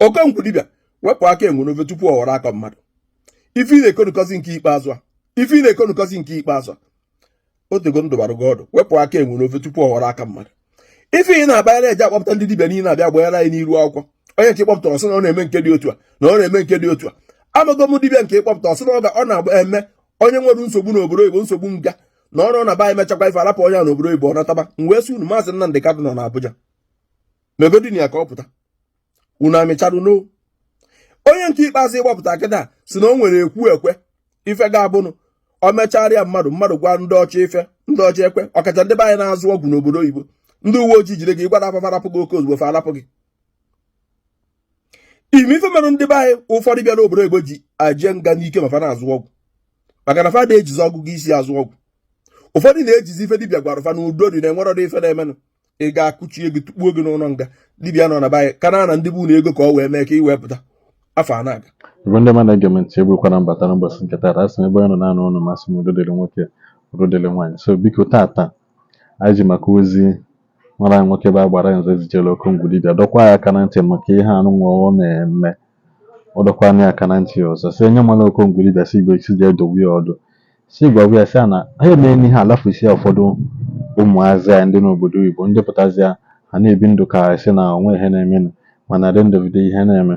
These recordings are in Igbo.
Okongwu Dibia wepụ aka enwe n'ofe tupu ọ ghọrọ aka mmadụ. Ife ị na-ekonukọzi nke ikpeazụ a otego ndụ bara gị ọdụ, wepụ aka enwe n'ofe tupu ọ ghọrọ aka mmadụ. Ife ị na-abanyere eji akpọpụta ndị dibịa niile na-abịa gbanyere anyị n'iru akwụkwọ, onye nke ịkpọpụta ọsị na ọ na-eme nke dị otu a na ọ na-eme nke dị otu a. Amago m dibịa nke ịkpọpụta ọsị na ọ na-eme onye nwere nsogbu n'obodo Igbo, nsogbu nga na ọrụ na ba emechakwa ife arapụ onye a n'obodo Igbo ọ nataba. Mgbe si unu maazị Nnamdị Kadụ nọ n'Abuja megodini ya ka ọ pụta unu amịcharụ no. Onye nke ikpeazụ ịgbapụta kịta si na o nwere ekwu ekwe ife ga-abụnụ o mecharịa mmadụ gwa ndị ọcha ekwe, ọkacha ndị be anyị na-azụ ọgwụ n'obodo Igbo. Ndị uwe ojii jide gị gwada afa arapụ gị oke ozugbo fa arapụ gị. Ime ife mere ndị be anyị ụfọdụ bịa n'obodo Igbo ji aje nga n'ike ma fa na-azụ ọgwụ, maka na fa na-ejizi ọgụgụ isi azụ ọgwụ. Ụfọdụ na-ejizi ife dibịa gwara fa na udo dị na enwere ọdị ife na-emenụ, ị ga-akụchie gị tukpuo gị n'ụlọ nga. Dibịa nọ na be anyị kana na ndị bụ na ego ka ọ wee mee ka ị wee pụta afọ a na-aga. Igbo ndị mmadụ ege m ntị, egbukwana mbata n'ụbọchị nke taata. Asị m ebe onye nọ na-anụ ụnụ masị m udo dịrị nwoke udo dịrị nwaanyị. So biko taata anyị ji maka ozi nwara anyị nwoke bụ Agbaranze zijere Okongwu Dibia dọkwa ya aka na ntị maka ihe anụ nwa ọ na-eme. Ọ dọkwa ya aka na ntị ọzọ si enye mmanụ Okongwu Dibia si Igbo esi jee dogbu ya ọdụ, si gwa ya si na ha eme ihe alafusi ya ụfọdụ ụmụazị anyị ndị n'obodo Igbo ndị pụtazi ha na-ebi ndụ ka esi na onwe ihe na-eme, mana dị ndụvido ihe na-eme.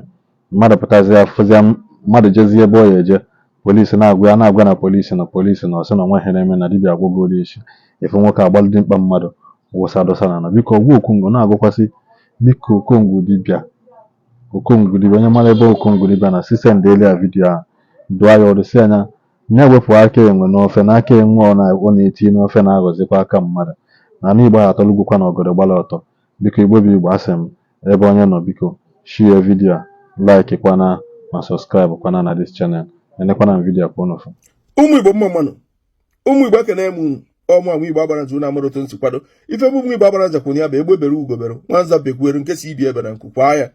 Mmadụ pụtazi ya fụzia mmadụ jezie ebe ọ ya eje, polisi na-agwa na polisi na ọsị na onwe ihe na-eme na dibịa agwụgoro isi. Ife nwoke agbalụ dị mkpa mmadụ wụsa dosa na biko ọgwụ Okongwu na-agụkwasị biko Okongwu Dibia onye mara ebe Okongwu Dibia na sistem dị ya vidiyo a dụọ ya ọdụ si anya nye wepụ aka enwe n'ofe na aka enwe ọ na-eti n'ofe na-aghọzikwa aka mmadụ na Igbo ha atọlụgwukwa na ọgọdọ gbara ọtọ. Biko Igbo bụ Igbo, asị m ebe onye nọ biko share vidiyo a, like kwana ma subscribe kwana na this channel, enekwana m vidiyo kwa ụnụ. Ụmụ Igbo mmanụ, ụmụ Igbo ekene m unu. Ọmụ Igbo Agbaranze unu amụrụ otu nsi kwado ife bụ ụmụ Igbo Agbaranze kwụnye ya bụ egbe bere ugobere nwanza bekwere nke si ibi ebe na nkụ kwa ya.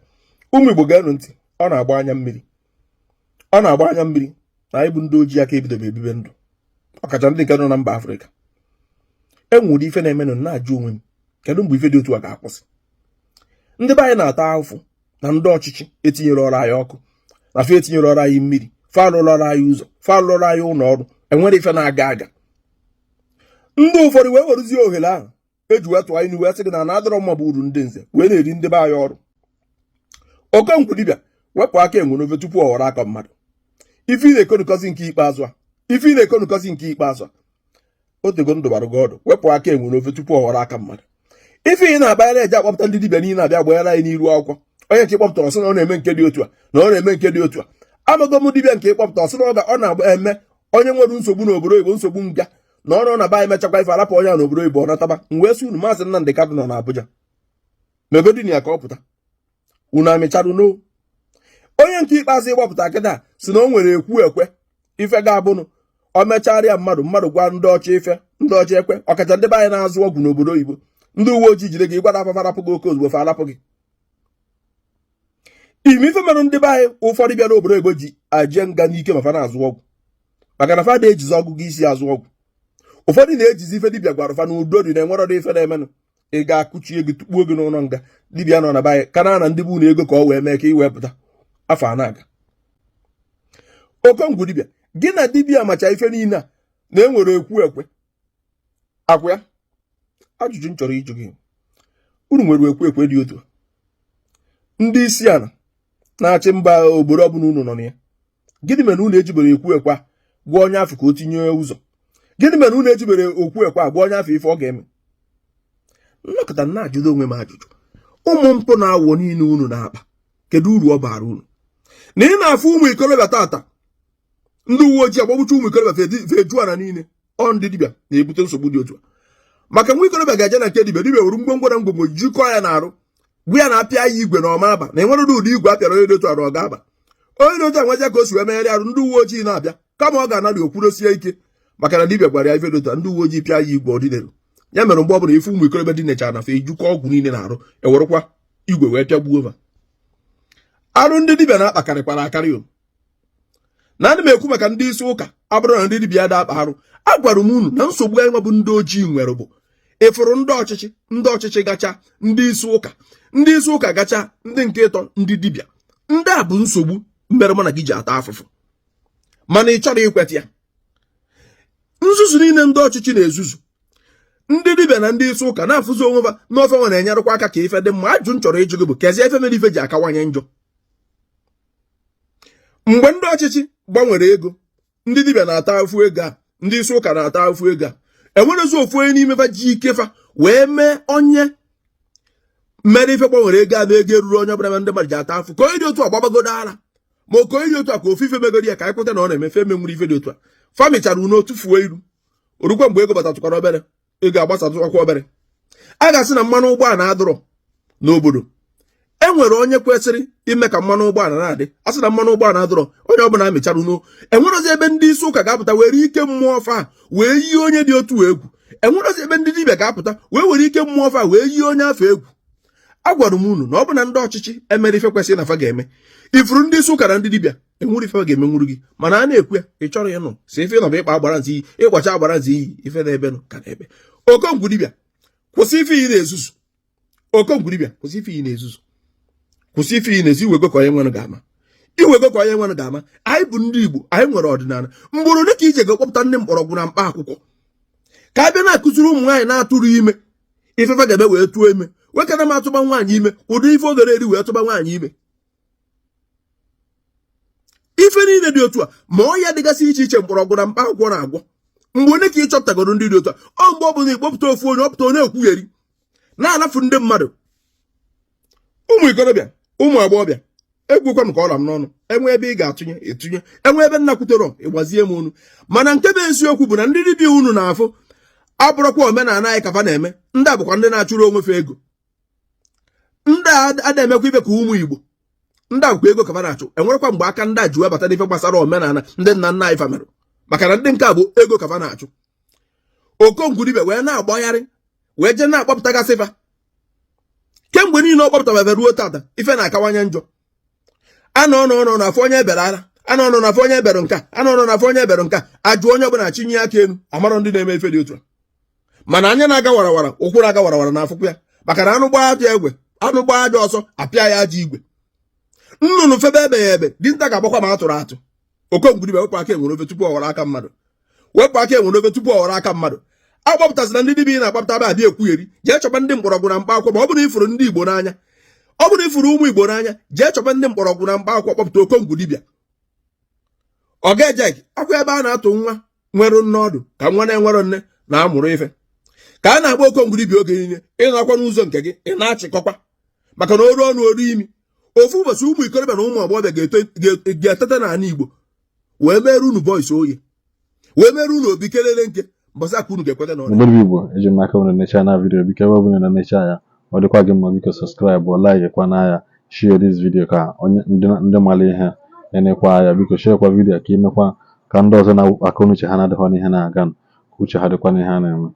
Ụmụ Igbo ga-enu ntị, ọ na-agba anya mmiri na anyị bụ ndị ojii aka ebidobe ebibe ndụ, ọkacha ndị nke nọ na mba Afrịka. Enwere ife na-emenụ na-ajụ onwe m, kedu mgbe ife dị otu a ga-akwụsị? Ndị be anyị na-ata ahụfụ na ndị ọchịchị etinyere ọrụ anyị ọkụ, na fe etinyere ọrụ anyị mmiri, fe alụrụ ọrụ anyị ụzọ, fe alụrụ anyị ụlọ ọrụ, enwere ife na-aga aga. Ndị ụfọdụ wee werezie ohere ahụ eji wee tụọ anyị n'iwu sị gị na na-adọrọ mma bụ uru ndị nze wee na-eri ndị be anyị ọrụ. Okongwu Dibia wepụ aka enwe n'ofe tupu ọ ghọrọ aka mmadụ. Ife ị na-ekonukọzi nke ikpeazụ a otego ndụ bara gị ọdụ, wepụ aka enwe n'ofe tupu ọ ghọrọ aka mmadụ. Ife ị na-abanyere eji akpọpụta ndị dibịa niile na-abịa gbanyere anyị n'iru akwụkwọ, onye nke ịkpọpụta ọsị na ọ na-eme nke dị otu a na ọ na-eme nke dị otu a. Amago m dibịa nke ịkpọpụta ọsị na ọ na-eme onye nwere nsogbu n'obodo Igbo, nsogbu nga na ọrụ na ba emechakwa ife arapụ onye a n'obodo Igbo ọ nataba. Mgbe si unu maazị Nnamdị Kadụ nọ n'Abuja megodini ya ka ọ pụta unu amịcharụ no. Onye nke ikpeazụ ịgbapụta kịta si na o nwere ekwu ekwe ife ga-abụnụ o mecharịa mmadụ gwa ndị ọcha ekwe, ọkacha ndị be anyị na-azụ ọgwụ n'obodo Igbo. Ndị uwe ojii jide gị gwada afa arapụ gị oke ozugbo fa arapụ gị. Ime ife mere ndị be anyị ụfọdụ bịa n'obodo Igbo ji aje nga n'ike ma fa na-azụ ọgwụ, maka na fa na-ejizi ọgụgụ isi azụ ọgwụ. Ụfọdụ na-ejizi ife dibịa gwara fa na udo dị na enwere ọdị ife na-emenụ, ị ga-akụchie gị tukpuo gị n'ụlọ nga. Dibịa nọ na be anyị kana na ndị bụ na ego ka ọ wee mee ka ị wee pụta afọ a na-aga. Okongwu Dibia gị na dibịa macha ife niile a na enwere ekwu ekwe akwụ ya. Ajụjụ m chọrọ ịjụ gị, unu nwere ekwu ekwe dị otu ndị isi ala na-achị mba obodo ọbụla unu nọ na ya? Gịnị mere unu ejibere ekwu ekwe a gwa onye afọ ka o tinye ụzọ? Gịnị mere unu ejibere okwu ekwe a gwa onye afọ ife ọ ga-eme? Nnọkọta na-ajụdo onwe m ajụjụ, ụmụ mpụ na-awọ niile unu na-akpa kedu uru ọ bara unu? Na ị na-afụ ụmụ ikorobịa tata ndị uwe ojii agbagbucha ụmụ ikorobịa feju ana niile, ọ ndị dibịa na-ebute nsogbu dị otu a. Maka nwa ikorobịa ga-eje na nke dibịa wuru ngwongwo na ngwongwo jikọọ ya na-arụ gwa ya na-apịa ya igwe na ọma aba na enwere ụdị igwe apịara onye dị otu arụ ọ ga-aba. Onye dị otu anweja ka o si wee megharị arụ, ndị uwe ojii na-abịa kama ọ ga-anarị okwurosie ike maka na dibịa gwara ya ife dị otu a, ndị uwe ojii pịa ya igwe ọdịnelu. Ya mere mgbe ọ bụla ife ụmụ ikorobịa dị nechara na fe ijikọ ọgwụ niile na-arụ ewerụkwa igwe wee pịagbuo ha. Arụ ndị dibịa na-akpakarịkwara akarị o. Na ana m ekwu maka ndị isi ụka abụrụ na ndị dibịa da akpa arụ. Agwara m unu na nsogbu anyị bụ ndị ojii nwere bụ ịfụrụ ndị ọchịchị gacha ndị isi ụka gacha ndị nke ịtọ ndị dibịa ndị a bụ nsogbu mere mụ na gị ji ata afụfụ mana ị chọrọ ikweta ya. Nzuzu niile ndị ọchịchị na-ezuzu, ndị dibịa na ndị isi ụka na-afụzi onwe ha n'ofe nwe na-enyerụkwa aka ka ife dị mma. Ajụ m chọrọ ịjụ gị bụ kezie efe mere ife ji akawanye njọ. Mgbe ndị ọchịchị gbanwere ego, ndị dibịa na-ata afụ ego a, ndị isi ụka na-ata afụ ego a, enwerezi ofu onye n'ime fa ji ikefa wee mee onye mere ife gbanwere ego a na ego eruru onye ọbụla ndị mmadụ ji ata afụ ka onye dị otu a gbabagodo ara ma oke onye dị otu a ka ofufe megoro ya ka anyị kweta na ọ na-emefe emenwere ife dị otu a. Famichara unu otufuo iru orukwa mgbe ego batatụkwara obere ego agbasatụkwa obere. A ga-asị na mmanụ ụgbọala adụrọ n'obodo. E nwere onye kwesịrị ime ka mmanụ ụgbọala na-adị. A sị na mmanụ ụgbọala adụrọ onye ọbụla mechara uno. Enwerozi ebe ndị isi ụka ga-apụta were ike mmụọ fa wee yie onye dị otu egwu. Enwerozi ebe ndị dibịa ga-apụta wee were ike mmụọ fa wee yie onye afọ egwu. Agwara m unu na ọ bụ na ndị ọchịchị emere ife kwesịrị na fa ga-eme. Ifuru ndị isi ụka na ndị dibịa enwere ife ga-emenwuru gị mana a na-ekwu ya ị chọrọ ịnụ si ife nọ bụ ịkpa Agbaranze iyi ịkpacha Agbaranze iyi ife na-ebe nọ ka na-ebe. Okongwu Dibia kwụsị ife iyi na-ezuzu. Okongwu Dibia kwụsị ife iyi na-ezuzu. Kwụsị ife iyi na-ezi iwego ka onye nwere ga-ama. Iwego ka onye nwere ga-ama. Anyị bụ ndị Igbo, anyị nwere ọdịnala. Mgbụrụ dịka ije ga-ekpọpụta ndị mkpọrọgwụ na mkpa akwụkwọ ka a bịa na-akụziri ụmụ nwaanyị na-atụrụ ime ifefe ga-eme wee tụọ ime wekana m atụba nwaanyị ime ụdị ife ogere eri wee tụba nwaanyị ime. Ife niile dị otu a ma ọ ya dịgasị iche iche mkpọrọgwụ na mkpa akwụkwọ na-agwọ. Mgbe onye ka ị chọpụtagoro ndị dị otu a ọ mgbe ọ bụla ikpọpụta ofu onye ọpụta onye ekwugheri na-anafu ndị mmadụ. Ụmụ ikorobịa, ụmụ agbọghọbịa, egwukwanụ ka ọla m n'ọnụ. Enwe ebe ị ga-atụnye etunye, enwe ebe nnakwutere ịgbazie m unu. Mana nke bụ eziokwu bụ na ndị dibịa unu na-afụ abụrụkwa omenala anyị kafa na-eme. Ndị a bụkwa ndị na-achụrụ onwefe ego. Ndị a na-emekwa ibe ka ụmụ Igbo. Ndị a bụkwa ego kafa na-achụ. Enwerekwa mgbe aka ndị a ji webata n'ife gbasara omenala ndị nna nna anyị famerụ maka na ndị nke a bụ ego kafa na-achụ. Okongwu Dibia wee na-agbagharị wee jee na-akpọpụtagasị fa. Kemgbe niile ọ kpọpụtara ruo tata ife na-akawanye njọ. Anọ na afọ onye ebere ara, anọ na afọ onye ebere nka, anọ na afọ onye ebere nka, ajụ onye ọbụla chinye aka elu amarọ ndị na-eme ife dị otu a. Mana anya na-aga warawara, ụkwụrụ aga warawara na afụkwa ya maka na anụ gbaa aja egwe, anụ gbaa aja ọsọ apịa ya aja igwe. Nnụnụ febe ebe ya ebe dinta ga-agbakwa ma atụrụ atụ. Okongwu Dibia wepụ aka enwere ofe tupu ọ ghọrọ aka mmadụ. Wepụ aka enwere ofe tupu ọ ghọrọ aka mmadụ. Agbapụtasịra ndị dibịa na-akpapụta aba adị ekwugheri jee chọba ndị mkpọrọgwụ na mkpa akwụkwọ ma ọ bụrụ ifuru ndị Igbo n'anya. Ọ bụrụ ifuru ụmụ Igbo n'anya jee chọba ndị mkpọrọgwụ na mkpa akwụkwọ kpọpụta Okongwu Dibia. Ọ ga-eje akwa ebe a na-atụ nwa nwere nne ọdụ ka nwa na-enwero nne na-amụrụ ife ka a na-agba Okongwu Dibia oge niile ịnọkwa n'ụzọ nke gị ị na-achịkọkwa maka na oru ọnụ oru imi. Ofu ụbọchị ụmụ ikorobịa na ụmụ agbọghọbịa ga-eteta n'ala Igbo wee mere unu voice oye wee mere unu obi kelele nke mbọsị aka unu ga-ekweta na Ndị Igbo eji m aka na-enecha na vidiyo biko ebe ọbụla na-enecha ya ọ dịkwa gị mma biko subscribe or like kwa na ya share this video ka onye ndị mara ihe na-enekwa ya biko share kwa vidiyo ka imekwa ka ndị ọzọ na-akọ n'uche ha na-adịghọ n'ihe na-aga ka uche ha dịkwa n'ihe a na-eme.